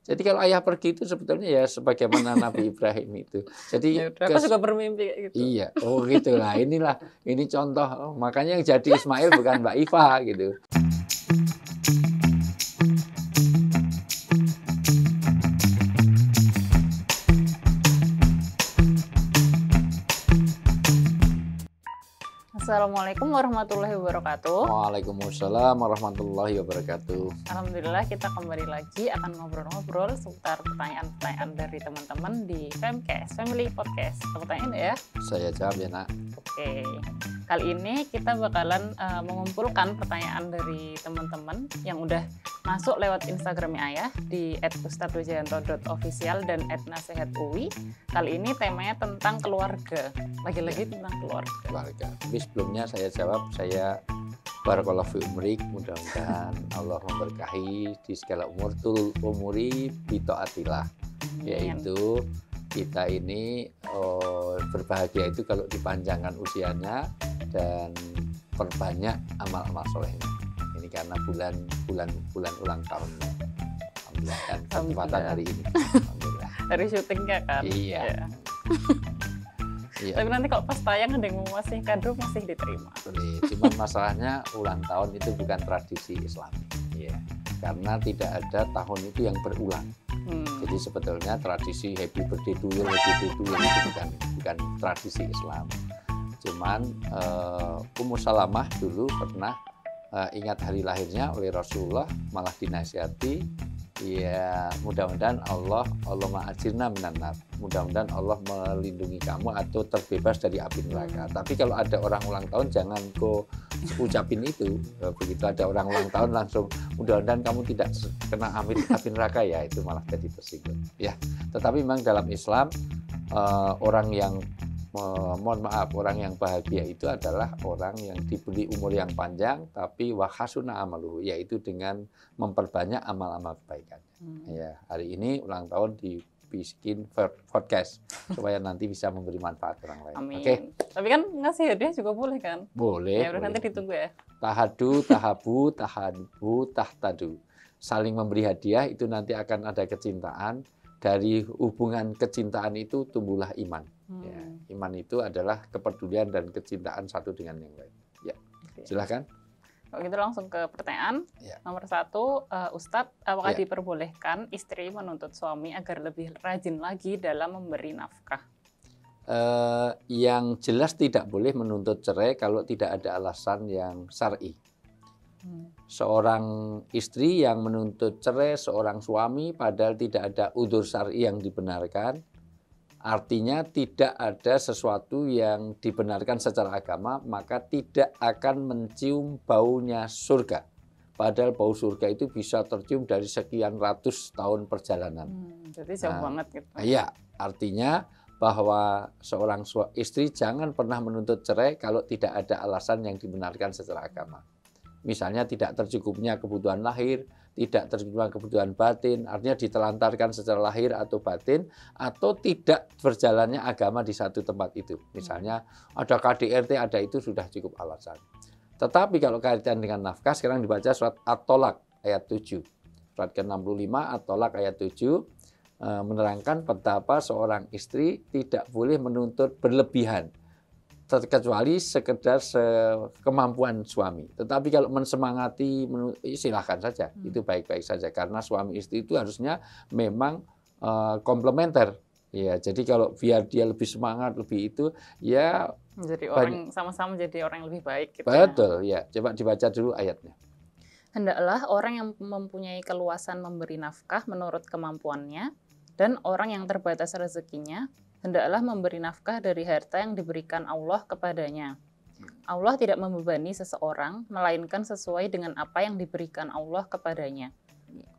Jadi kalau ayah pergi itu sebetulnya ya sebagaimana Nabi Ibrahim itu. Jadi Ya udah, aku juga bermimpi kayak gitu. iya, oh gitu lah. Ini contoh. Makanya yang jadi Ismail bukan Mbak Iva gitu. Assalamualaikum warahmatullahi wabarakatuh. Waalaikumsalam warahmatullahi wabarakatuh. Alhamdulillah kita kembali lagi akan ngobrol-ngobrol seputar pertanyaan-pertanyaan dari teman-teman di FMCast, Family Podcast. Aku tanyain ya. Saya jawab ya, Nak. Oke, kali ini kita bakalan mengumpulkan pertanyaan dari teman-teman yang udah masuk lewat Instagramnya Ayah di @ustadzwijayanto.official dan @nasehatui. Kali ini temanya tentang keluarga, lagi-lagi tentang keluarga. Tapi sebelumnya saya jawab, saya barakallahu fi umrik, mudah-mudahan Allah memberkahi di segala umur, tul umuri bitaatillah, yaitu kita ini berbahagia itu kalau dipanjangkan usianya dan perbanyak amal-amal solehnya. Ini karena bulan ulang tahun. Alhamdulillah, dan kesempatan hari ini. Alhamdulillah. Dari syutingnya kan. Iya. Ya. Iya. Tapi nanti kalau pas tayang ada yang mau ngasih kado masih diterima. Boleh. Cuman masalahnya ulang tahun itu bukan tradisi Islami. Iya. Karena tidak ada tahun itu yang berulang. Jadi sebetulnya tradisi happy birthday to you itu bukan tradisi Islam. Cuman Ummu Salamah dulu pernah ingat hari lahirnya oleh Rasulullah, malah dinasihati, ya mudah-mudahan Allahumma ajirna minan nar. Mudah-mudahan Allah melindungi kamu atau terbebas dari api neraka. Tapi kalau ada orang ulang tahun jangan kau ucapin itu. Begitu ada orang ulang tahun langsung mudah-mudahan kamu tidak kena api neraka, ya itu malah jadi tersinggung. Ya, tetapi memang dalam Islam orang yang orang yang bahagia itu adalah orang yang diberi umur yang panjang tapi wahasuna amaluhu, yaitu dengan memperbanyak amal-amal kebaikan. Ya, hari ini ulang tahun dibikin podcast supaya nanti bisa memberi manfaat orang lain. Amin. Oke. Tapi kan ngasih hadiah juga boleh kan? Boleh. Ya udah, nanti ditunggu ya. Tahadu, tahabu, tahabu, tahtadu. Saling memberi hadiah itu nanti akan ada kecintaan. Dari hubungan kecintaan itu tumbuhlah iman. Ya, iman itu adalah kepedulian dan kecintaan satu dengan yang lain. Ya, silakan. Kalau gitu langsung ke pertanyaan. Ya. Nomor 1, Ustadz, apakah diperbolehkan istri menuntut suami agar lebih rajin lagi dalam memberi nafkah? Yang jelas tidak boleh menuntut cerai kalau tidak ada alasan yang syar'i. Seorang istri yang menuntut cerai seorang suami padahal tidak ada udzur syar'i yang dibenarkan, artinya tidak ada sesuatu yang dibenarkan secara agama, maka tidak akan mencium baunya surga. Padahal bau surga itu bisa tercium dari sekian ratus tahun perjalanan. Jadi jauh banget gitu. Iya, artinya bahwa seorang istri jangan pernah menuntut cerai kalau tidak ada alasan yang dibenarkan secara agama. Misalnya tidak tercukupnya kebutuhan lahir, tidak tercukupnya kebutuhan batin, artinya ditelantarkan secara lahir atau batin, atau tidak berjalannya agama di satu tempat itu. Misalnya ada KDRT, ada itu sudah cukup alasan. Tetapi kalau kaitan dengan nafkah, sekarang dibaca surat At-Tolak ayat 7. Surat ke-65 At-Tolak ayat 7 menerangkan betapa seorang istri tidak boleh menuntut berlebihan, kecuali sekedar kemampuan suami. Tetapi kalau mensemangati, silahkan saja, itu baik-baik saja. Karena suami istri itu harusnya memang komplementer. Ya, jadi kalau biar dia lebih semangat, lebih itu, ya jadi orang sama-sama jadi orang yang lebih baik. Gitu. Betul, ya. Coba dibaca dulu ayatnya. Hendaklah orang yang mempunyai keluasan memberi nafkah menurut kemampuannya, dan orang yang terbatas rezekinya hendaklah memberi nafkah dari harta yang diberikan Allah kepadanya. Allah tidak membebani seseorang, melainkan sesuai dengan apa yang diberikan Allah kepadanya.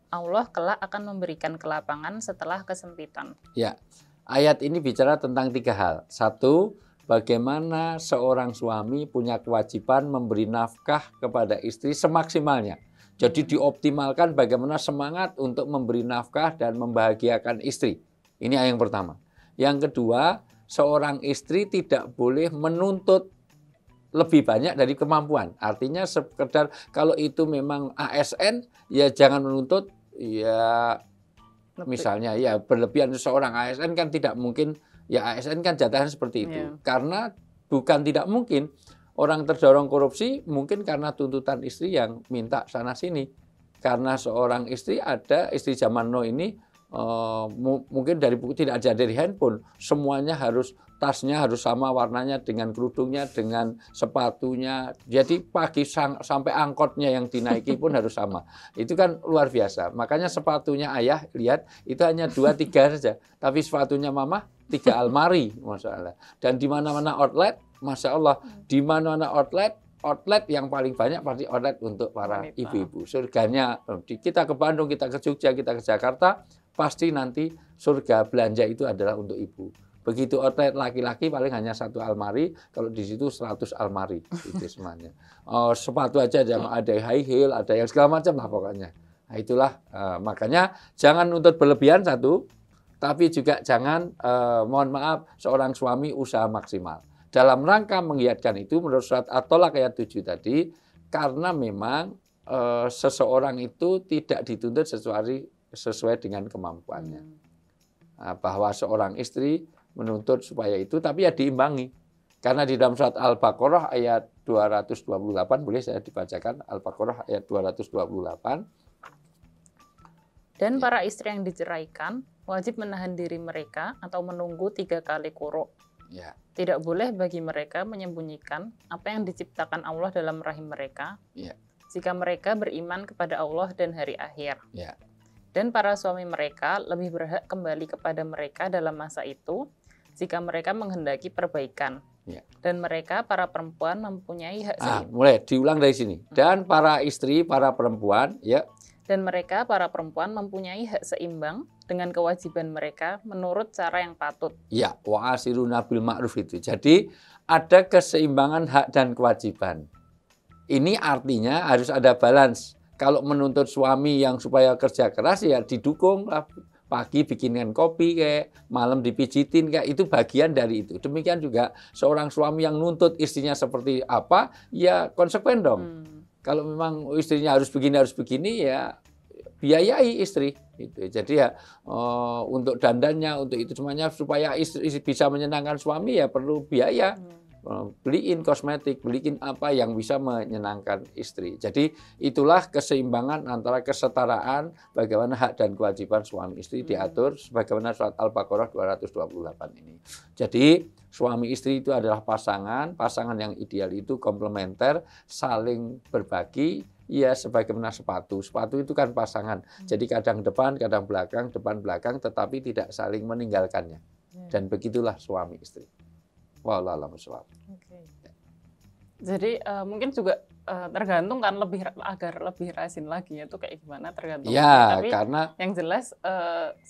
Allah kelak akan memberikan kelapangan setelah kesempitan. Ya, ayat ini bicara tentang 3 hal. 1, bagaimana seorang suami punya kewajiban memberi nafkah kepada istri semaksimalnya. Jadi dioptimalkan bagaimana semangat untuk memberi nafkah dan membahagiakan istri. Ini yang pertama. Yang kedua, seorang istri tidak boleh menuntut lebih banyak dari kemampuan. Artinya sekedar kalau itu memang ASN, ya jangan menuntut, ya Misalnya ya berlebihan seorang ASN kan tidak mungkin, ya ASN kan jatahan seperti itu. Karena bukan tidak mungkin orang terdorong korupsi mungkin karena tuntutan istri yang minta sana sini. Karena seorang istri ada, istri zaman now ini mungkin dari tidak aja dari handphone, semuanya harus, tasnya harus sama warnanya dengan kerudungnya, dengan sepatunya. Jadi pagi sampai angkotnya yang dinaiki pun harus sama. Itu kan luar biasa. Makanya sepatunya ayah lihat itu hanya 2-3 saja, tapi sepatunya mama 3 almari, masya Allah. Dan di mana-mana outlet, masya Allah, di mana-mana outlet yang paling banyak pasti outlet untuk para ibu-ibu. Surganya, kita ke Bandung, kita ke Jogja, kita ke Jakarta, pasti nanti surga belanja itu adalah untuk ibu. Begitu outlet laki-laki paling hanya 1 almari, kalau di situ 100 almari itu semuanya. Sepatu aja ada high heel, ada yang segala macam lah pokoknya. Nah, itulah makanya jangan nuntut berlebihan satu, tapi juga jangan mohon maaf seorang suami usaha maksimal. Dalam rangka menggiatkan itu menurut surat At-Tolaq ayat 7 tadi, karena memang seseorang itu tidak dituntut sesuai dengan kemampuannya. Nah, bahwa seorang istri menuntut supaya itu, tapi ya diimbangi. Karena di dalam surat Al-Baqarah ayat 228, boleh saya dibacakan Al-Baqarah ayat 228. Dan para istri yang diceraikan wajib menahan diri mereka atau menunggu 3 kali quru. Ya. Tidak boleh bagi mereka menyembunyikan apa yang diciptakan Allah dalam rahim mereka, jika mereka beriman kepada Allah dan hari akhir. Dan para suami mereka lebih berhak kembali kepada mereka dalam masa itu, jika mereka menghendaki perbaikan. Dan mereka, para perempuan, mempunyai hak seimbang. Mulai diulang dari sini. Dan para istri, para perempuan, Dan mereka, para perempuan, mempunyai hak seimbang dengan kewajiban mereka menurut cara yang patut. Ya, wa asiruna bil ma'ruf itu. Jadi ada keseimbangan hak dan kewajiban. Ini artinya harus ada balance. Kalau menuntut suami yang supaya kerja keras ya didukung lah. Pagi bikinkan kopi kayak, malam dipijitin kayak, itu bagian dari itu. Demikian juga seorang suami yang nuntut istrinya seperti apa, ya konsekuen dong. Kalau memang istrinya harus begini ya biayai istri. Gitu. Jadi ya untuk dandannya, untuk itu semuanya supaya istri bisa menyenangkan suami ya perlu biaya. Beliin kosmetik, beliin apa yang bisa menyenangkan istri. Jadi itulah keseimbangan antara kesetaraan bagaimana hak dan kewajiban suami istri diatur sebagaimana surat Al-Baqarah 228 ini. Jadi suami istri itu adalah pasangan yang ideal itu komplementer, saling berbagi. Ya sebagaimana sepatu itu kan pasangan. Jadi kadang depan, kadang belakang, depan belakang, tetapi tidak saling meninggalkannya. Dan begitulah suami istri. Wallahualam bishawab. Jadi mungkin juga tergantung kan agar lebih rajin lagi itu kayak gimana tergantung. Ya, tapi karena yang jelas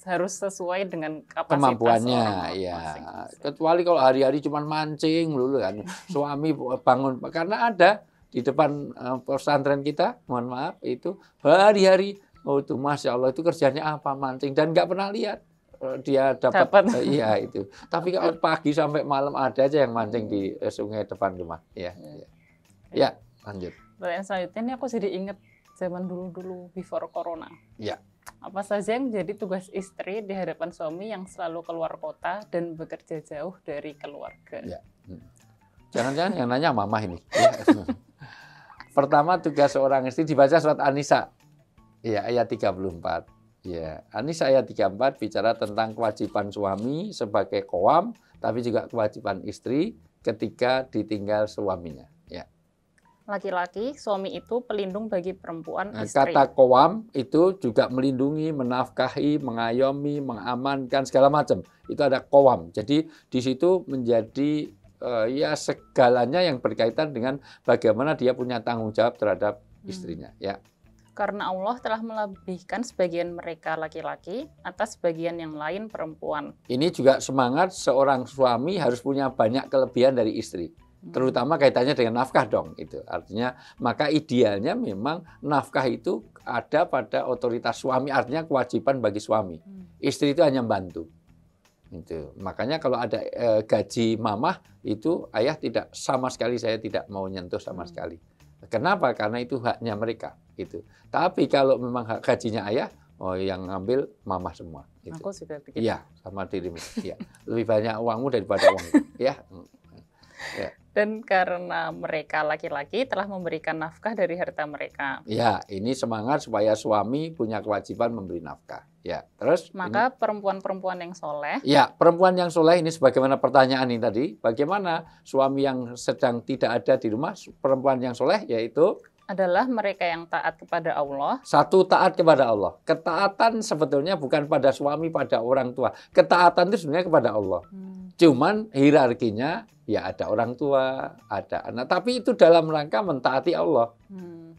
harus sesuai dengan kapasitas kemampuannya. Ya, kecuali kalau hari-hari cuma mancing dulu kan, suami bangun karena ada di depan pesantren kita, mohon maaf itu hari-hari itu masya Allah itu kerjanya apa mancing dan nggak pernah lihat. Dia dapat iya itu. Tapi kalau pagi sampai malam ada aja yang mancing di sungai depan rumah. Ya, lanjut. Pertanyaan selanjutnya ini aku jadi ingat zaman dulu before corona. Ya. Apa saja yang menjadi tugas istri di hadapan suami yang selalu keluar kota dan bekerja jauh dari keluarga? Ya. Jangan-jangan yang nanya mama ini. Pertama tugas seorang istri dibaca surat An-Nisa. Ya, ayat 34. Ya, An-Nisa ayat 34 bicara tentang kewajiban suami sebagai qawam, tapi juga kewajiban istri ketika ditinggal suaminya. Ya. Laki-laki, suami itu pelindung bagi perempuan istri. Kata qawam itu juga melindungi, menafkahi, mengayomi, mengamankan segala macam. Itu ada qawam. Jadi di situ menjadi ya segalanya yang berkaitan dengan bagaimana dia punya tanggung jawab terhadap istrinya. Ya. Karena Allah telah melebihkan sebagian mereka laki-laki atas sebagian yang lain perempuan. Ini juga semangat seorang suami harus punya banyak kelebihan dari istri. Terutama kaitannya dengan nafkah dong. Itu artinya maka idealnya memang nafkah itu ada pada otoritas suami. Artinya kewajiban bagi suami. Istri itu hanya membantu. Itu. Makanya kalau ada gaji mamah itu ayah tidak sama sekali, saya tidak mau nyentuh sama sekali. Kenapa? Karena itu haknya mereka. Gitu. Tapi kalau memang hak gajinya ayah, oh yang ngambil mama semua. Gitu. Aku juga begitu. Iya, sama dirimu. Iya. Lebih banyak uangmu daripada uangku. Ya. Ya. Dan karena mereka laki-laki telah memberikan nafkah dari harta mereka. Ya, ini semangat supaya suami punya kewajiban memberi nafkah. Ya, terus maka perempuan-perempuan yang soleh. Ya, perempuan yang soleh ini sebagaimana pertanyaan ini tadi, bagaimana suami yang sedang tidak ada di rumah, perempuan yang soleh yaitu adalah mereka yang taat kepada Allah. Satu, taat kepada Allah. Ketaatan sebetulnya bukan pada suami, pada orang tua. Ketaatan itu sebenarnya kepada Allah. Cuman hierarkinya ya ada orang tua, ada anak. Tapi itu dalam rangka mentaati Allah.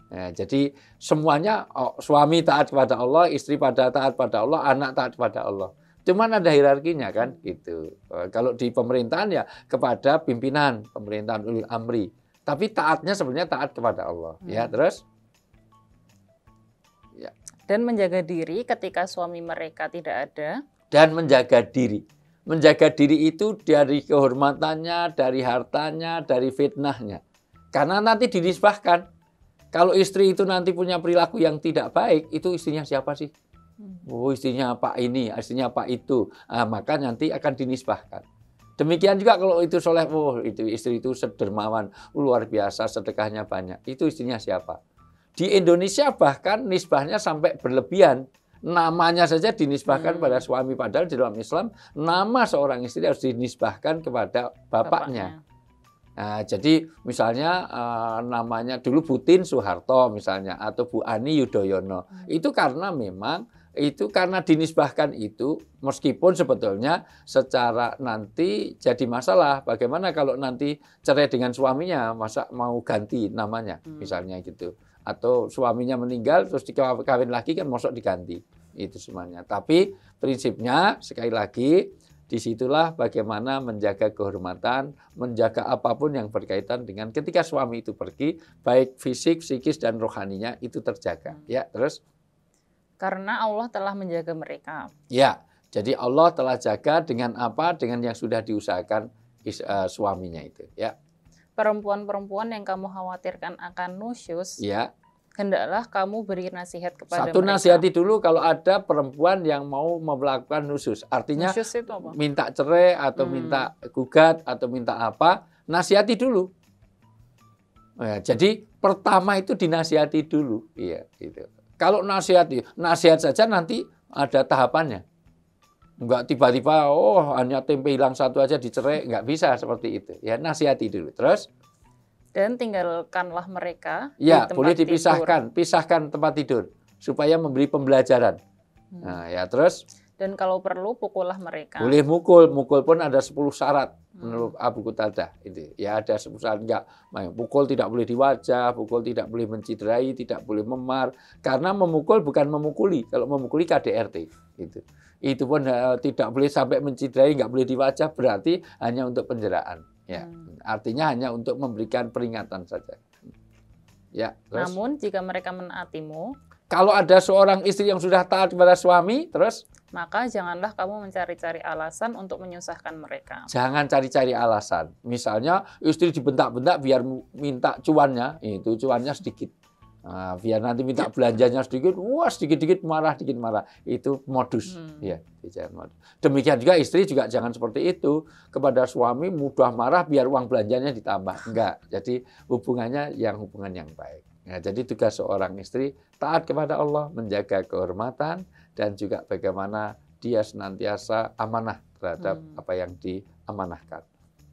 Ya, jadi semuanya suami taat kepada Allah, istri taat pada Allah, anak taat kepada Allah. Cuman ada hierarkinya kan gitu. Kalau di pemerintahan ya kepada pimpinan pemerintahan ulil amri. Tapi taatnya sebenarnya taat kepada Allah. Ya, terus? Ya. Dan menjaga diri ketika suami mereka tidak ada. Dan menjaga diri. Menjaga diri itu dari kehormatannya, dari hartanya, dari fitnahnya. Karena nanti dinisbahkan. Kalau istri itu nanti punya perilaku yang tidak baik, itu istrinya siapa sih? Oh, istrinya Pak ini, istrinya Pak itu. Maka nanti akan dinisbahkan. Demikian juga kalau itu soleh, oh itu istri itu sedermawan, luar biasa, sedekahnya banyak. Itu istrinya siapa? Di Indonesia bahkan nisbahnya sampai berlebihan. Namanya saja dinisbahkan pada suami. Padahal di dalam Islam, nama seorang istri harus dinisbahkan kepada bapaknya. Nah, jadi misalnya namanya dulu Bu Tin Soeharto misalnya, atau Bu Ani Yudhoyono. Itu karena memang itu karena dinisbahkan itu, meskipun sebetulnya secara nanti jadi masalah. Bagaimana kalau nanti cerai dengan suaminya, masa mau ganti namanya, misalnya gitu. Atau suaminya meninggal, terus dikawin lagi kan mosok diganti. Itu semuanya. Tapi prinsipnya, sekali lagi, disitulah bagaimana menjaga kehormatan, menjaga apapun yang berkaitan dengan ketika suami itu pergi, baik fisik, psikis, dan rohaninya itu terjaga. Ya, terus? Karena Allah telah menjaga mereka. Ya, jadi Allah telah jaga dengan apa? Dengan yang sudah diusahakan suaminya itu. Ya. Perempuan-perempuan yang kamu khawatirkan akan nusyus, ya, hendaklah kamu beri nasihat kepada Satu, mereka. nasihati dulu kalau ada perempuan yang mau melakukan nusyus. Artinya nusyus itu apa? Minta cerai atau minta gugat atau minta apa, nasihati dulu. Ya, jadi pertama itu dinasihati dulu. Iya, gitu. Kalau nasihat saja nanti ada tahapannya. Enggak tiba-tiba, oh hanya tempe hilang satu aja dicerai, enggak bisa seperti itu. Ya, nasihati dulu. Terus? Dan tinggalkanlah mereka. Ya, di tempat boleh dipisahkan. tidur. Pisahkan tempat tidur. Supaya memberi pembelajaran. Nah, ya terus? Dan kalau perlu, pukullah mereka. Boleh mukul. Mukul pun ada 10 syarat. Menurut Abu Qatadah. Ya, ada 10 syarat. Enggak. Pukul tidak boleh di wajah. Pukul tidak boleh menciderai. Tidak boleh memar. Karena memukul bukan memukuli. Kalau memukuli KDRT. Itu pun tidak boleh sampai menciderai. Enggak boleh di wajah. Berarti hanya untuk penjaraan. Ya. Artinya hanya untuk memberikan peringatan saja. Ya, terus? Namun jika mereka menaatimu, kalau ada seorang istri yang sudah taat kepada suami, terus? Maka janganlah kamu mencari-cari alasan untuk menyusahkan mereka. Jangan cari-cari alasan. Misalnya istri dibentak-bentak biar minta cuannya, itu cuannya sedikit. Nah, biar nanti minta belanjanya sedikit, wah sedikit-sedikit marah, dikit marah. Itu modus. Ya, modus. Demikian juga istri juga jangan seperti itu. Kepada suami mudah marah biar uang belanjanya ditambah. Enggak. Jadi hubungannya hubungan yang baik. Nah, jadi tugas seorang istri taat kepada Allah, menjaga kehormatan, dan juga bagaimana dia senantiasa amanah terhadap apa yang diamanahkan.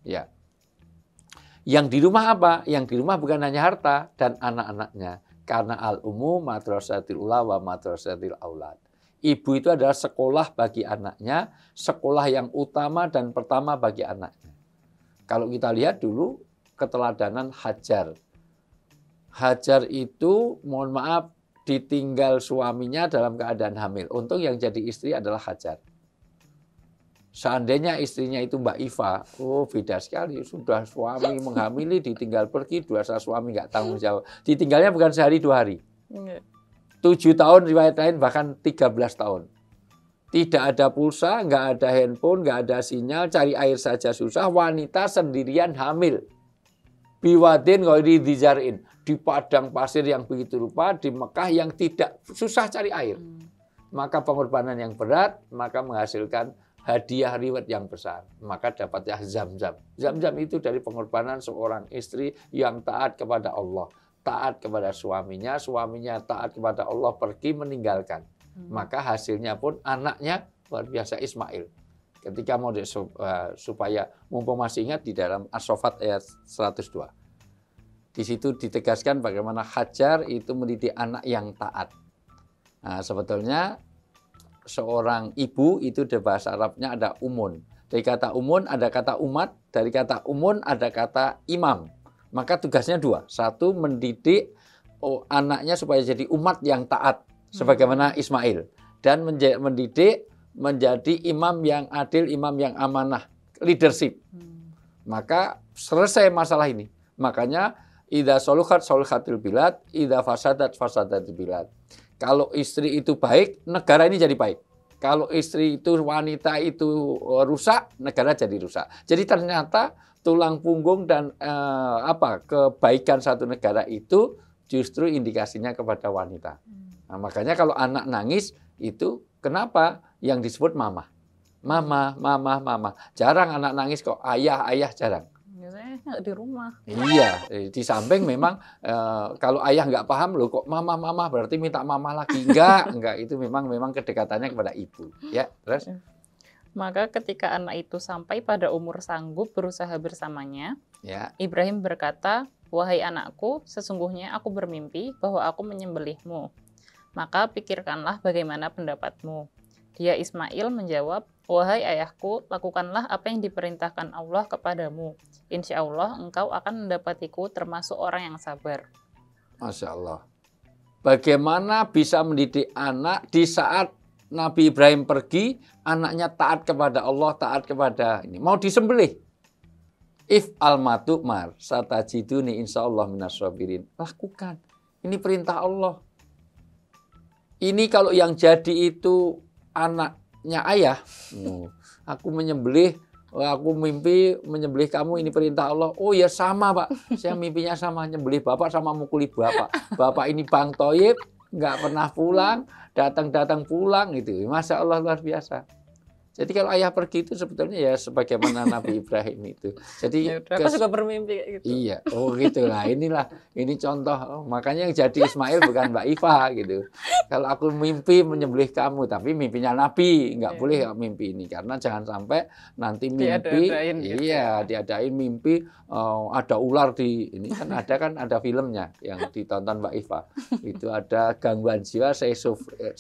Ya. Yang di rumah apa? Yang di rumah bukan hanya harta dan anak-anaknya. Karena al-ummu madrasatil ula wa madrasatil aulad. Ibu itu adalah sekolah bagi anaknya, sekolah yang utama dan pertama bagi anaknya. Kalau kita lihat dulu keteladanan Hajar. Hajar itu, mohon maaf, ditinggal suaminya dalam keadaan hamil. Untung yang jadi istri adalah Hajar. Seandainya istrinya itu Mbak Iva, oh beda sekali. Sudah suami menghamili, ditinggal pergi, dosa suami nggak tanggung jawab. Ditinggalnya bukan sehari 2 hari. 7 tahun, riwayat lain bahkan 13 tahun. Tidak ada pulsa, nggak ada handphone, nggak ada sinyal, cari air saja susah. Wanita sendirian hamil. Biwadin ghairi dijarin, di padang pasir yang begitu rupa, di Mekah yang tidak susah cari air. maka pengorbanan yang berat, maka menghasilkan hadiah reward yang besar. Maka dapatnya Zam-Zam. Zam-Zam itu dari pengorbanan seorang istri yang taat kepada Allah, taat kepada suaminya, suaminya taat kepada Allah, pergi meninggalkan. Maka hasilnya pun anaknya luar biasa, Ismail. Ketika mau supaya mumpung masih ingat di dalam As-Saffat ayat 102. Di situ ditegaskan bagaimana Hajar itu mendidik anak yang taat. Nah, sebetulnya seorang ibu itu di bahasa Arabnya ada umun. Dari kata umun ada kata umat, dari kata umun ada kata imam. Maka tugasnya dua. Satu, mendidik anaknya supaya jadi umat yang taat, sebagaimana Ismail. Dan mendidik menjadi imam yang adil, imam yang amanah, leadership. Maka selesai masalah ini. Makanya idza soluhat soluhatil bilad, idza fasadat fasadatil bilad. Kalau istri itu baik, negara ini jadi baik. Kalau istri itu wanita itu rusak, negara jadi rusak. Jadi ternyata tulang punggung dan kebaikan satu negara itu justru indikasinya kepada wanita. Nah, makanya kalau anak nangis itu kenapa yang disebut mama? Mama, mama, mama. Jarang anak nangis kok ayah, ayah jarang. Biasanya nggak di rumah. Iya, di samping memang kalau ayah nggak paham loh kok mama, mama berarti minta mama lagi. Enggak, itu memang kedekatannya kepada ibu. Ya, terus? Maka ketika anak itu sampai pada umur sanggup berusaha bersamanya, ya. Ibrahim berkata, "Wahai anakku, sesungguhnya aku bermimpi bahwa aku menyembelihmu. Maka pikirkanlah bagaimana pendapatmu." Dia Ismail menjawab, "Wahai ayahku, lakukanlah apa yang diperintahkan Allah kepadamu. Insya Allah engkau akan mendapatiku termasuk orang yang sabar." Masya Allah. Bagaimana bisa mendidik anak di saat Nabi Ibrahim pergi, anaknya taat kepada Allah, taat kepada ini. Mau disembelih. If al-matu mar, satajiduni insyaallah minas sabirin. Lakukan. Ini perintah Allah. Ini kalau yang jadi itu anaknya ayah, aku menyembelih, aku mimpi menyembelih kamu, ini perintah Allah. Oh ya sama Pak, saya mimpinya sama, nyembelih Bapak sama mukuli Bapak. Bapak ini Bang Toyib, nggak pernah pulang, datang-datang pulang gitu. Masya Allah luar biasa. Jadi kalau ayah pergi itu sebetulnya ya sebagaimana Nabi Ibrahim itu. Jadi aku juga bermimpi kayak gitu. Iya, oh gitulah. Ini contoh. Makanya yang jadi Ismail bukan Mbak Iva gitu. Kalau aku mimpi menyembelih kamu, tapi mimpinya Nabi, nggak boleh mimpi ini karena jangan sampai nanti mimpi, diadain mimpi ada ular di ini kan ada filmnya yang ditonton Mbak Iva. Itu ada gangguan jiwa schizofren.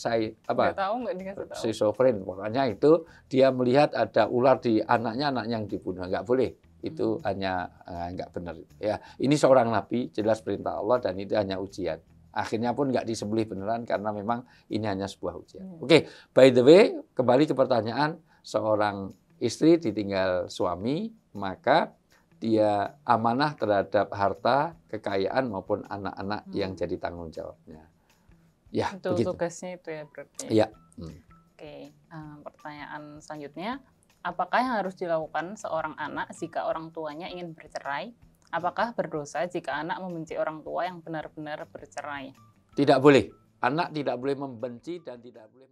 Pokoknya itu dia melihat ada ular di anaknya yang dibunuh, nggak boleh. Itu hanya nggak benar. Ya, ini seorang nabi, jelas perintah Allah dan itu hanya ujian. Akhirnya pun nggak disembelih beneran karena memang ini hanya sebuah ujian. Oke, by the way, kembali ke pertanyaan, seorang istri ditinggal suami, maka dia amanah terhadap harta, kekayaan maupun anak-anak yang jadi tanggung jawabnya. Ya, itu begitu. Tugasnya itu ya berarti. Iya. Oke, pertanyaan selanjutnya, apakah yang harus dilakukan seorang anak jika orang tuanya ingin bercerai? Apakah berdosa jika anak membenci orang tua yang benar-benar bercerai? Tidak boleh. Anak tidak boleh membenci dan tidak boleh